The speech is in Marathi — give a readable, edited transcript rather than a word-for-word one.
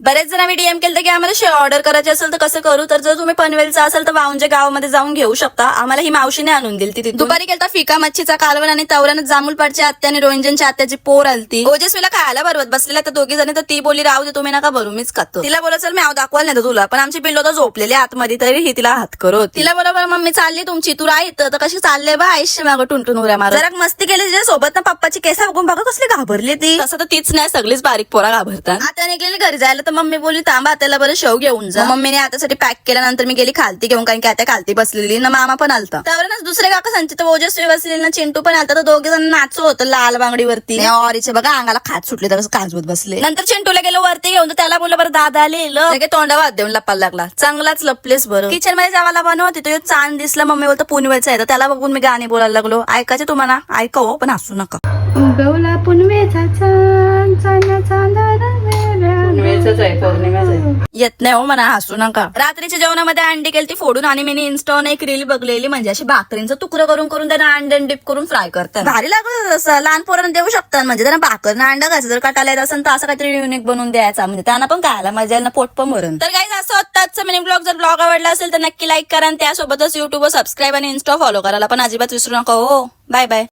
बरेच जणांनी डीएम केलं की आम्हाला शेअर ऑर्डर करायची असेल तर कसं करू, तर जर तुम्ही पनवेलचा असेल तर वाऊंजे गावामध्ये जाऊन घेऊ शकता. आम्हाला ही मावशीने आणून दिली तिथे. दुपारी केलता फिका मच्छीचा कालवण आणि तवरानं जांभूलपाडची आत्या आणि रोंजनची आत्याची पोर आलती. ओजस्वीला खायला बरोबर बसलेला तर दोघी जणी, तर ती बोली राहू दे तुम्ही नका भरू मीच खातो. तिला बोला चल मी आव दाखवायला नाही तुला, पण आमची पिल्लो तर झोपलेली आतमध्ये तरी ही तिला हात करत. तिला बरोबर मम्मी चालली तुमची, तू राहीत तर कशी चालले बा आयुष्य मागं टुनटून उऱ्या मार. जरा मस्ती केली तिच्या सोबत ना, पप्पाची केस बघून बघा कसली घाबरली ती. तसं तर तीच नाही, सगळीच बारीक पोरा घाबरतात. आता निघलेली घरी जायला तर मम्मी बोलली थांबा त्याला बरं शेव घेऊन जा. मम्मीने आतासाठी पॅक केल्यानंतर मी गेली खालती घेऊन, कारण की आता खालती बसलेली ना मामा पण आलता. त्यावरच दुसरे काका संचित ओजस्वी बसलेली ना चिंटू पण आलता, तर दोघे जण नाचू होतं लाल बांगडीवरती. ऑरीचे बघा अंगाला खात सुटले तर काजवत बसले. नंतर चिंटूला गेलो वरती घेऊन, तर त्याला बोललं बरं दादा आले तोंडावर हात देऊन लपायला लागला. चांगलाच लपलेस बरं. किचन मध्ये जावाला बनवते तो चांद दिसला, मम्मी बोलतो पुनवेचा आहे, तर त्याला बघून मी गाणी बोलायला लागलो. ऐकायचे तुम्हाला ऐका हो, पण हसू नका. उगवला पुनवेचा चांद, येत नाही हो म्हणा, हसू नका. रात्रीच्या जेवणामध्ये अंडी केली ती फोडून, आणि मी इन्स्टॉन एक रील बघलेली, म्हणजे अशी भाकरींचं तुकडं करून त्यांना अंडे डिप करून फ्राय करतात. भारी लागत असं, लहान पोरांना देऊ शकतात. म्हणजे त्यांना भाकरना अंडा घायचं, जर कटाला येत असेल तर असं काहीतरी युनिक बनवून द्यायचा, म्हणजे त्यांना पण खायला मजा येईल ना, पोट पण भरून. तर काही असं आजचा मिनी ब्लॉग, जर ब्लॉग आवडला असेल तर नक्की लाईक करा, आणि त्यासोबतच युट्यूबवर सबस्क्राईब आणि इन्स्टा फॉलो करायला पण अजिबात विसरू नका हो. Bye bye.